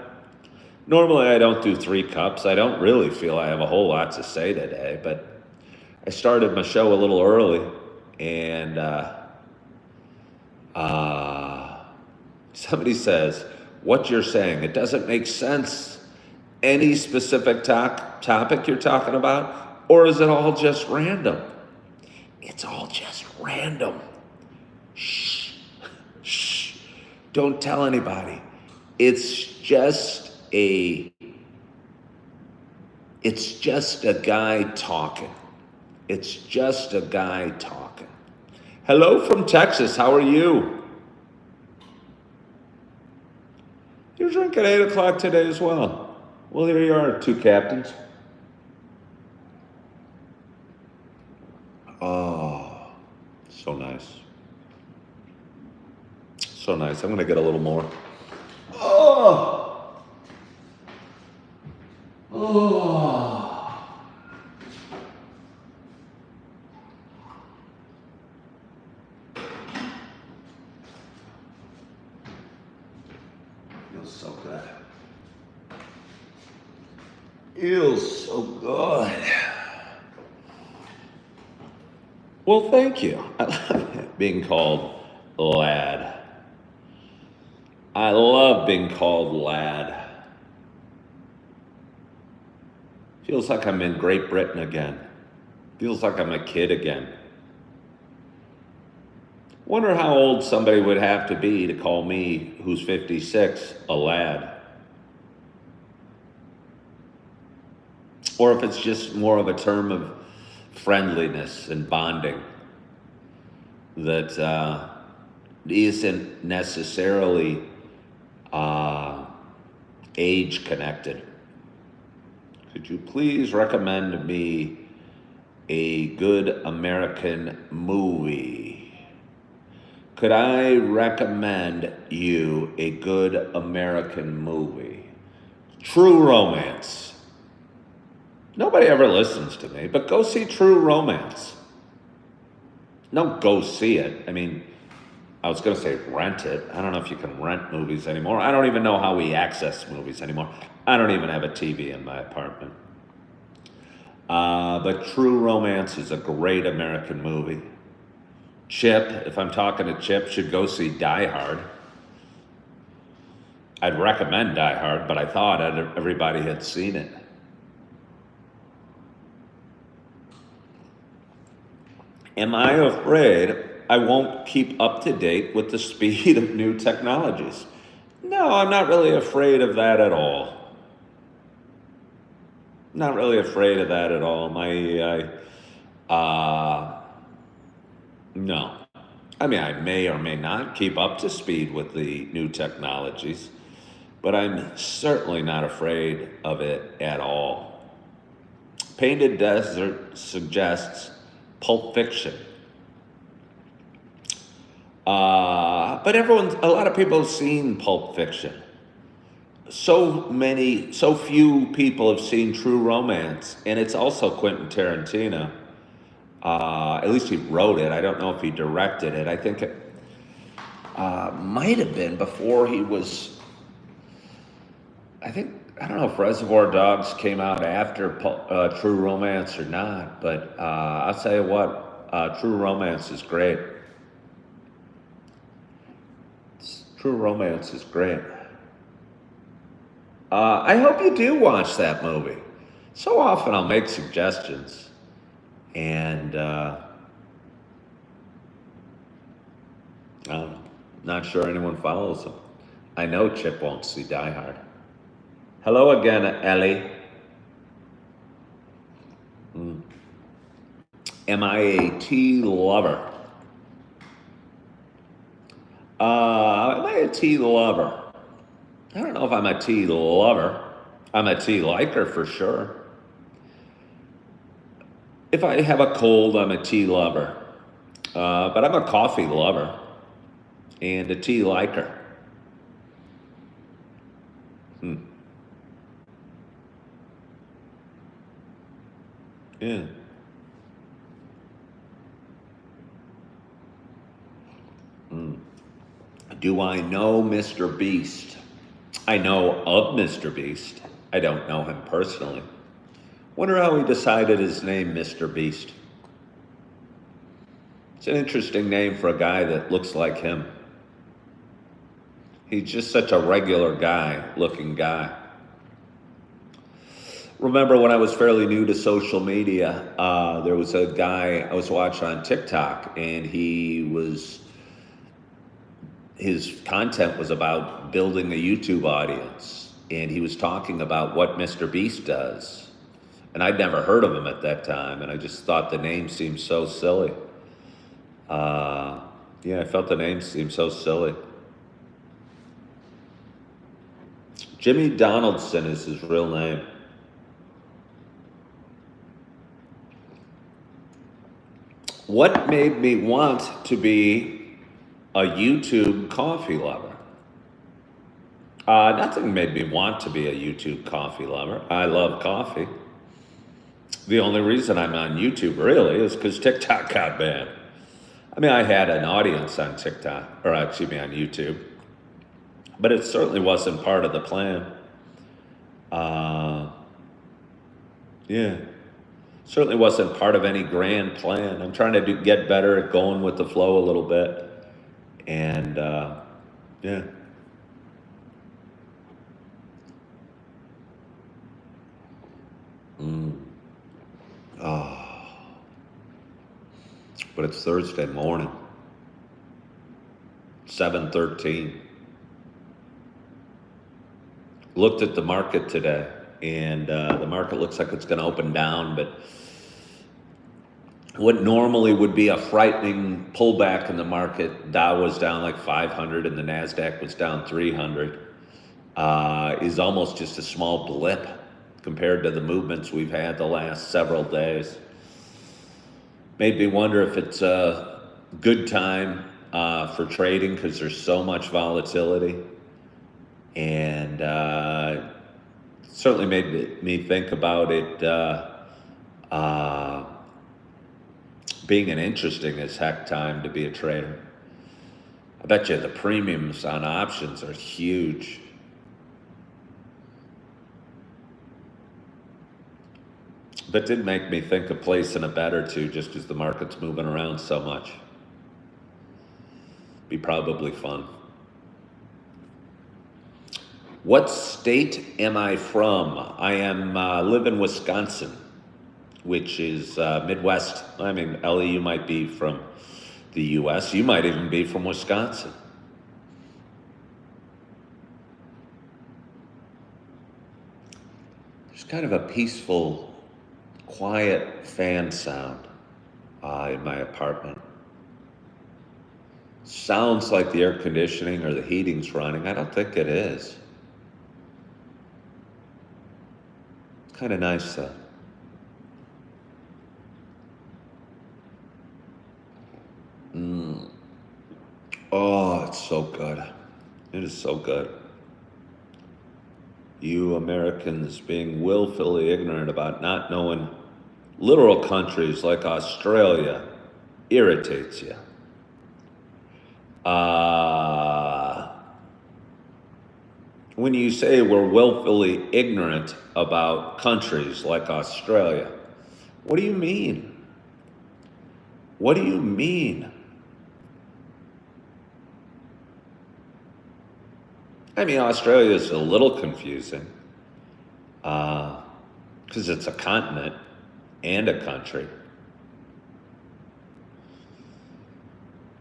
Normally I don't do 3 cups. I don't really feel I have a whole lot to say today, but I started my show a little early, and somebody says, what you're saying, it doesn't make sense. Any specific topic you're talking about, or is it all just random? It's all just random. Shh, shh, don't tell anybody. It's just a guy talking. It's just a guy talking. Hello from Texas, how are you? You're drinking 8 o'clock today as well. Well, here you are, 2 captains. Oh, so nice. So nice. I'm going to get a little more. Oh! Oh! Feels so good. Feels so good. Well, thank you. I love being called lad. I love being called lad. Feels like I'm in Great Britain again. Feels like I'm a kid again. Wonder how old somebody would have to be to call me, who's 56, a lad. Or if it's just more of a term of friendliness and bonding that isn't necessarily age connected. Could you please recommend me a good American movie? Could I recommend you a good American movie? True Romance. Nobody ever listens to me, but go see True Romance. Don't go see it. I mean, I was going to say rent it. I don't know if you can rent movies anymore. I don't even know how we access movies anymore. I don't even have a TV in my apartment. But True Romance is a great American movie. Chip, if I'm talking to Chip, should go see Die Hard. I'd recommend Die Hard, but I thought everybody had seen it. Am I afraid I won't keep up to date with the speed of new technologies? No, I'm not really afraid of that at all. Not really afraid of that at all. No. I mean, I may or may not keep up to speed with the new technologies, but I'm certainly not afraid of it at all. Painted Desert suggests Pulp Fiction. But a lot of people have seen Pulp Fiction. So few people have seen True Romance, and it's also Quentin Tarantino. At least he wrote it. I don't know if he directed it. I think it might have been before he was. I don't know if Reservoir Dogs came out after True Romance or not, but I'll tell you what, True Romance is great. True Romance is great. I hope you do watch that movie. So often I'll make suggestions, and I'm not sure anyone follows them. I know Chip won't see Die Hard. Hello again, Ellie. Am I a tea lover? Am I a tea lover? I don't know if I'm a tea lover. I'm a tea liker for sure. If I have a cold, I'm a tea lover. But I'm a coffee lover and a tea liker. Yeah. Do I know Mr. Beast? I know of Mr. Beast. I don't know him personally. Wonder how he decided his name, Mr. Beast. It's an interesting name for a guy that looks like him. He's just such a regular looking guy. Remember when I was fairly new to social media, there was a guy I was watching on TikTok, and his content was about building a YouTube audience, and he was talking about what Mr. Beast does. And I'd never heard of him at that time, and I just thought the name seemed so silly. I felt the name seemed so silly. Jimmy Donaldson is his real name. What made me want to be a YouTube coffee lover? Nothing made me want to be a YouTube coffee lover. I love coffee. The only reason I'm on YouTube really is because TikTok got banned. I mean, I had an audience on TikTok, on YouTube, but it certainly wasn't part of the plan. Certainly wasn't part of any grand plan. I'm trying to get better at going with the flow a little bit. And, But it's Thursday morning, 7:13. Looked at the market today, and the market looks like it's going to open down, but what normally would be a frightening pullback in the market, Dow was down like 500 and the NASDAQ was down 300, is almost just a small blip compared to the movements we've had the last several days. Made me wonder if it's a good time for trading because there's so much volatility. And certainly made me think about it being an interesting as heck time to be a trader. I bet you the premiums on options are huge. That did make me think of placing a bet or two just because the market's moving around so much. Be probably fun. What state am I from? I am live in Wisconsin, which is Midwest. I mean, Ellie, you might be from the U.S. You might even be from Wisconsin. There's kind of a peaceful, quiet fan sound in my apartment. Sounds like the air conditioning or the heating's running. I don't think it is. It's kind of nice though. Oh, it's so good. It is so good. You Americans being willfully ignorant about not knowing literal countries like Australia irritates you. When you say we're willfully ignorant about countries like Australia, what do you mean? What do you mean? I mean, Australia is a little confusing because it's a continent and a country.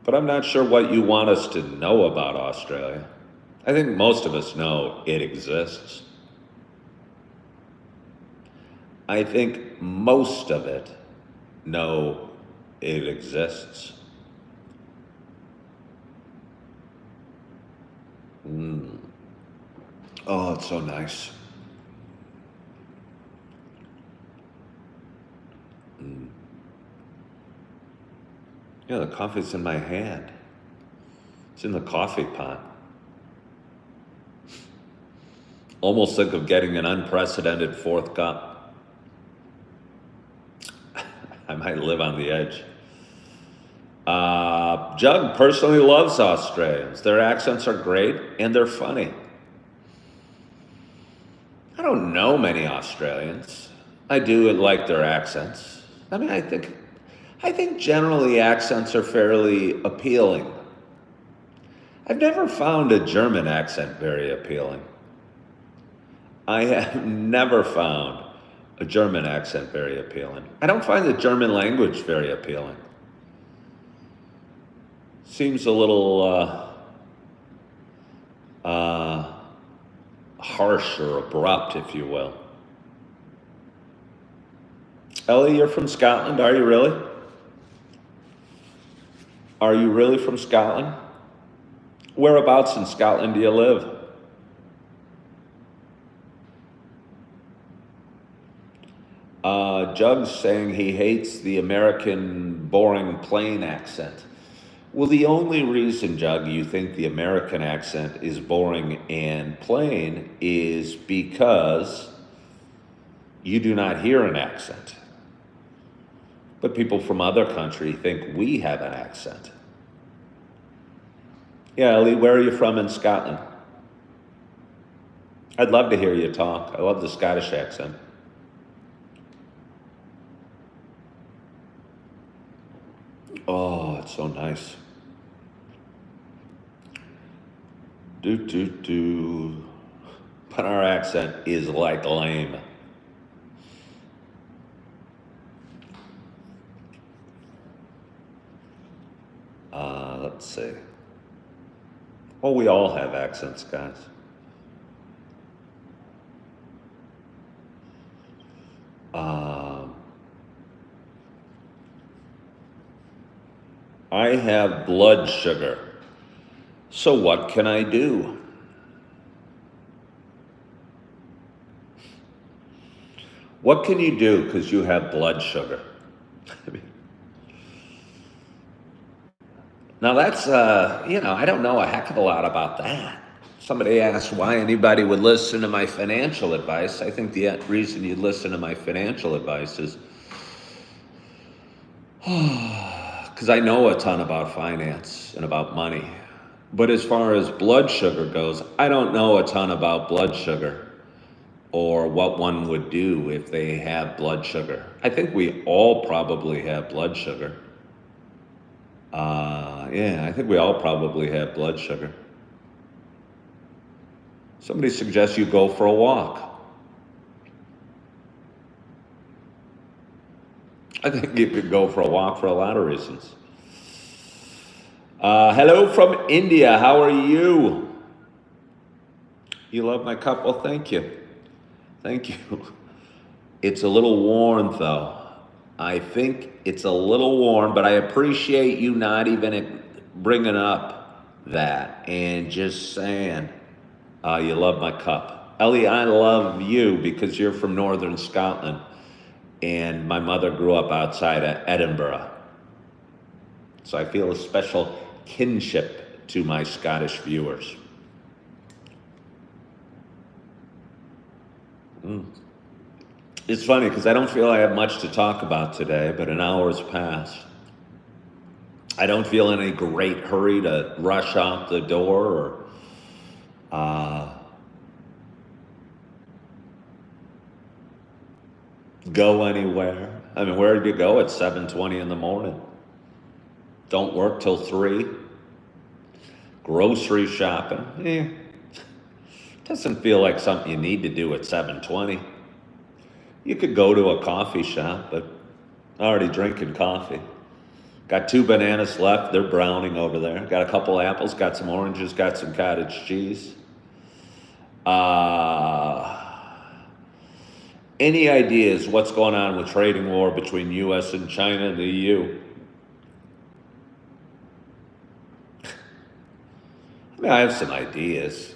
But I'm not sure what you want us to know about Australia. I think most of us know it exists. I think most of it know it exists. Oh, it's so nice. Yeah, the coffee's in my hand. It's in the coffee pot. Almost think of getting an unprecedented fourth cup. I might live on the edge. Jug personally loves Australians. Their accents are great and they're funny. I don't know many Australians. I do like their accents. I mean, I think generally accents are fairly appealing. I've never found a German accent very appealing. I have never found a German accent very appealing. I don't find the German language very appealing. Seems a little harsh or abrupt, if you will. Ellie, you're from Scotland, are you really? Are you really from Scotland? Whereabouts in Scotland do you live? Jug's saying he hates the American boring plain accent. Well, the only reason, Jug, you think the American accent is boring and plain is because you do not hear an accent. But people from other countries think we have an accent. Yeah, Ellie, where are you from in Scotland? I'd love to hear you talk. I love the Scottish accent. Oh, it's so nice. But our accent is like lame. Let's see. Well, we all have accents, guys. I have blood sugar. So what can I do? What can you do because you have blood sugar? Now that's, I don't know a heck of a lot about that. Somebody asked why anybody would listen to my financial advice. I think the reason you'd listen to my financial advice is because I know a ton about finance and about money. But as far as blood sugar goes, I don't know a ton about blood sugar or what one would do if they have blood sugar. I think we all probably have blood sugar. I think we all probably have blood sugar. Somebody suggests you go for a walk. I think you could go for a walk for a lot of reasons. Hello from India. How are you? You love my cup? Well, thank you. Thank you. It's a little warm, though. I think it's a little warm, but I appreciate you not even bringing up that and just saying you love my cup. Ellie, I love you because you're from northern Scotland, and my mother grew up outside of Edinburgh. So I feel a special kinship to my Scottish viewers. It's funny because I don't feel I have much to talk about today, but an hour's passed. I don't feel in any great hurry to rush out the door or go anywhere. I mean, where did you go at 7:20 in the morning? Don't work till 3. Grocery shopping. Doesn't feel like something you need to do at 7:20. You could go to a coffee shop, but already drinking coffee. Got 2 bananas left. They're browning over there. Got a couple apples, got some oranges, got some cottage cheese. Any ideas what's going on with trading war between U.S. and China and the EU? I mean, I have some ideas.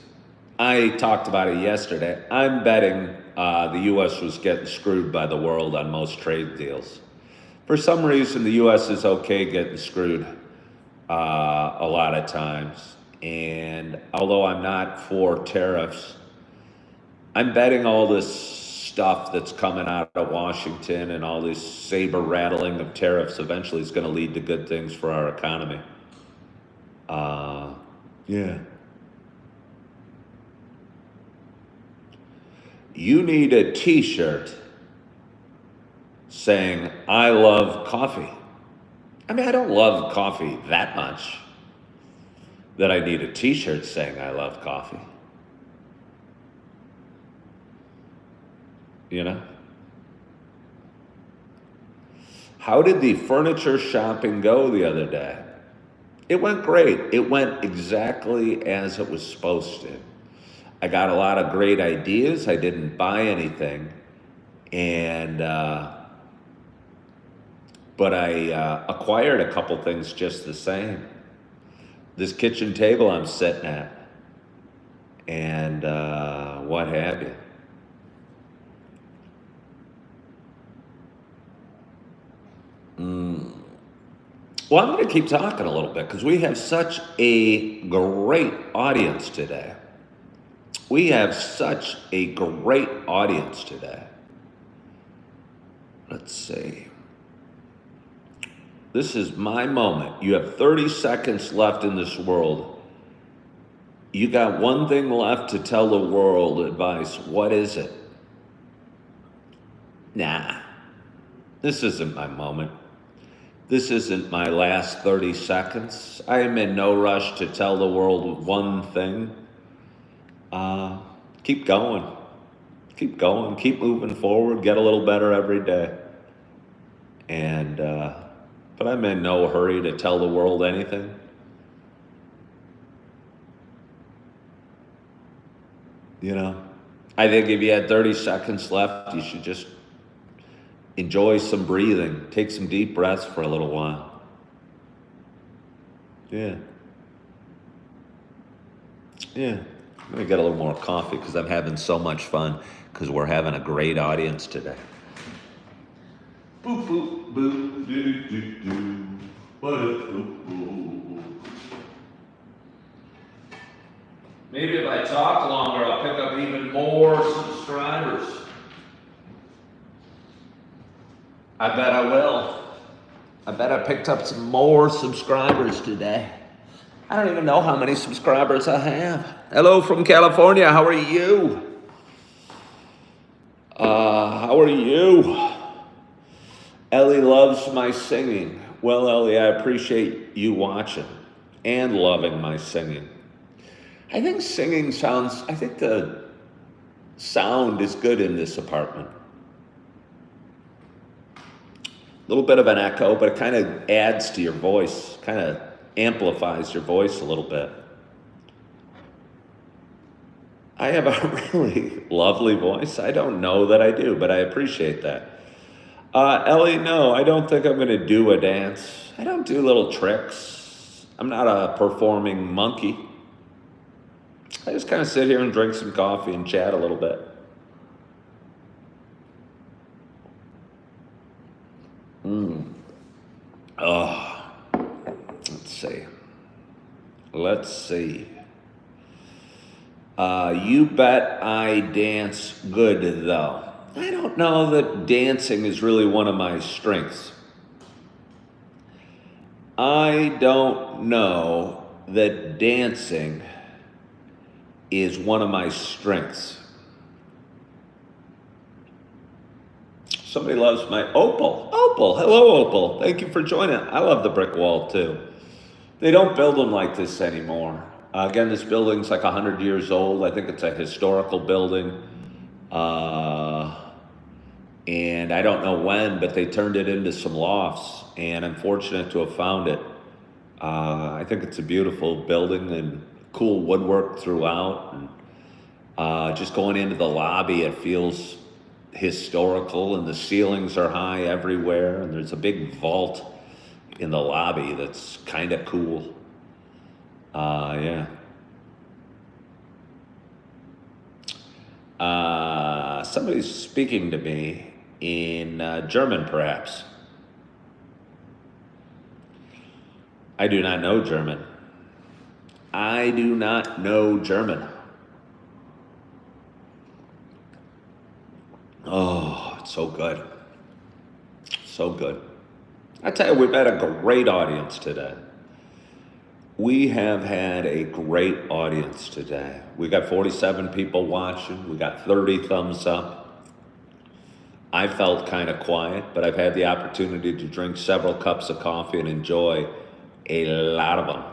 I talked about it yesterday. I'm betting the U.S. was getting screwed by the world on most trade deals. For some reason, the U.S. is okay getting screwed a lot of times. And although I'm not for tariffs, I'm betting all this stuff that's coming out of Washington and all this saber rattling of tariffs eventually is going to lead to good things for our economy. Yeah. You need a t-shirt saying, I love coffee. I mean, I don't love coffee that much that I need a t-shirt saying I love coffee. You know? How did the furniture shopping go the other day? It went great. It went exactly as it was supposed to. I got a lot of great ideas. I didn't buy anything. And, but I acquired a couple things just the same. This kitchen table I'm sitting at. And what have you. Well, I'm going to keep talking a little bit because we have such a great audience today. We have such a great audience today. Let's see. This is my moment. You have 30 seconds left in this world. You got one thing left to tell the world advice. What is it? Nah, this isn't my moment. This isn't my last 30 seconds. I am in no rush to tell the world one thing. Keep going. Keep going. Keep moving forward. Get a little better every day. And, but I'm in no hurry to tell the world anything. You know, I think if you had 30 seconds left, you should just enjoy some breathing. Take some deep breaths for a little while. Yeah. Yeah. I'm going to get a little more coffee because I'm having so much fun because we're having a great audience today. Boop, boop, boop, doo, doo, doo. Maybe if I talk longer, I'll pick up even more subscribers. I bet I will. I bet I picked up some more subscribers today. I don't even know how many subscribers I have. Hello from California. How are you? How are you? Ellie loves my singing. Well, Ellie, I appreciate you watching and loving my singing. I think I think the sound is good in this apartment. A little bit of an echo, but it kind of adds to your voice, kind of amplifies your voice a little bit. I have a really lovely voice. I don't know that I do, but I appreciate that. Ellie, no, I don't think I'm going to do a dance. I don't do little tricks. I'm not a performing monkey. I just kind of sit here and drink some coffee and chat a little bit. Oh, let's see. Let's see. You bet I dance good, though. I don't know that dancing is really one of my strengths. I don't know that dancing is one of my strengths. Somebody loves my Opal. Opal, hello Opal. Thank you for joining. I love the brick wall too. They don't build them like this anymore. Again, this building's like 100 years old. I think it's a historical building. And I don't know when, but they turned it into some lofts, and I'm fortunate to have found it. I think it's a beautiful building and cool woodwork throughout. And just going into the lobby, it feels historical, and the ceilings are high everywhere, and there's a big vault in the lobby that's kind of cool. Yeah. Somebody's speaking to me in German, perhaps. I do not know German. I do not know German. Oh, it's so good. So good. I tell you, we've had a great audience today. We have had a great audience today. We got 47 people watching. We got 30 thumbs up. I felt kind of quiet, but I've had the opportunity to drink several cups of coffee and enjoy a lot of them.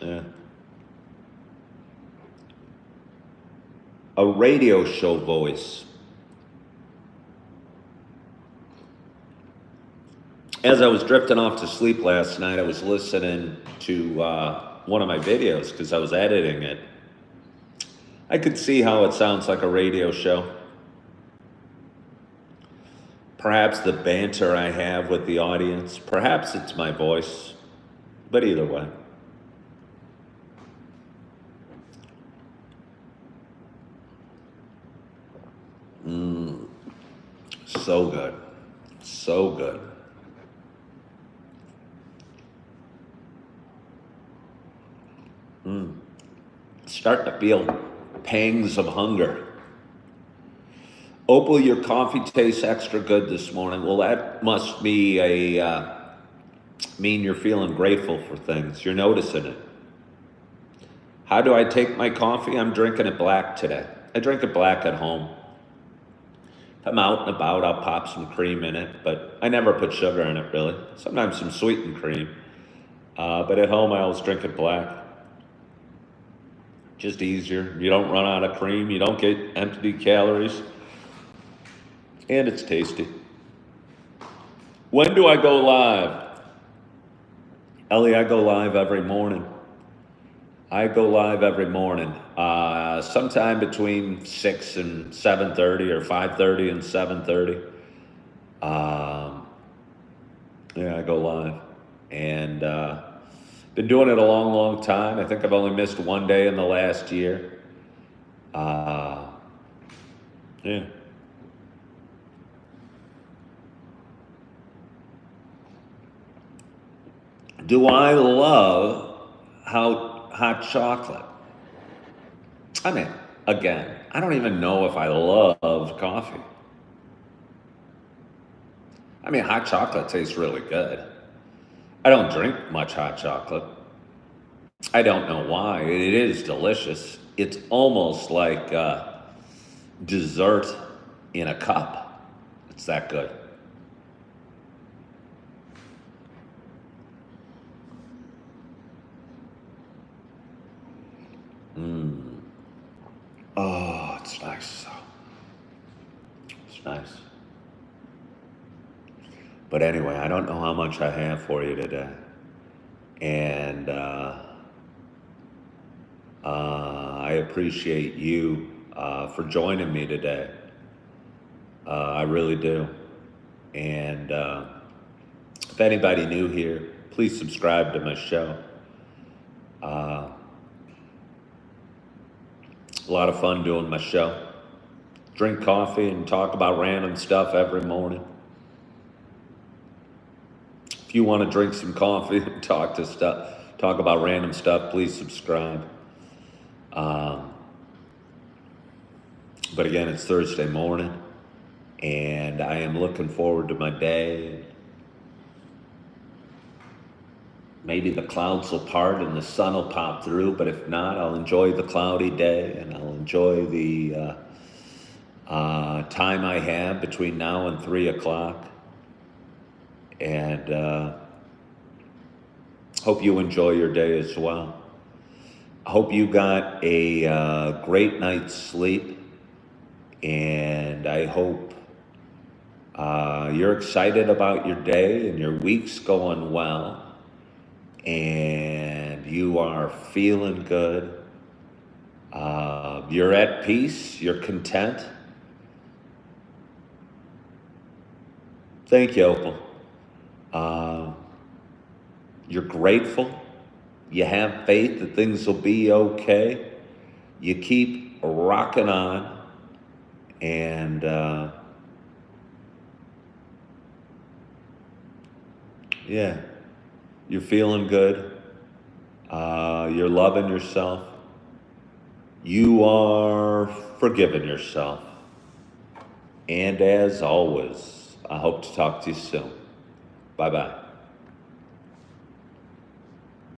Yeah. A radio show voice. As I was drifting off to sleep last night, I was listening to one of my videos because I was editing it. I could see how it sounds like a radio show. Perhaps the banter I have with the audience, perhaps it's my voice, but either way. So good. So good. Starting to feel pangs of hunger. Opal, your coffee tastes extra good this morning. Well, that must be mean you're feeling grateful for things. You're noticing it. How do I take my coffee? I'm drinking it black today. I drink it black at home. If I'm out and about, I'll pop some cream in it, but I never put sugar in it, really. Sometimes some sweetened cream. But at home, I always drink it black. Just easier. You don't run out of cream. You don't get empty calories. And it's tasty. When do I go live? Ellie, I go live every morning. I go live every morning. Sometime between 6 and 7:30 or 5:30 and 7:30. Yeah, I go live. And been doing it a long, long time. I think I've only missed one day in the last year. Yeah. Do I love hot chocolate? I mean, again, I don't even know if I love coffee. I mean, hot chocolate tastes really good. I don't drink much hot chocolate. I don't know why. It is delicious. It's almost like dessert in a cup. It's that good. Oh, it's nice. It's nice. But anyway, I don't know how much I have for you today. And I appreciate you for joining me today. I really do. And if anybody new here, please subscribe to my show. A lot of fun doing my show. Drink coffee and talk about random stuff every morning. If you want to drink some coffee and talk about random stuff, please subscribe. But again, it's Thursday morning, and I am looking forward to my day. Maybe the clouds will part and the sun will pop through, but if not, I'll enjoy the cloudy day, and I'll enjoy the time I have between now and 3 o'clock. And hope you enjoy your day as well. I hope you got a great night's sleep, and I hope you're excited about your day and your week's going well, and you are feeling good. You're at peace, you're content. Thank you, Opal. You're grateful. You have faith that things will be okay. You keep rocking on, and yeah, you're feeling good. You're loving yourself. You are forgiving yourself. And as always, I hope to talk to you soon. Bye-bye.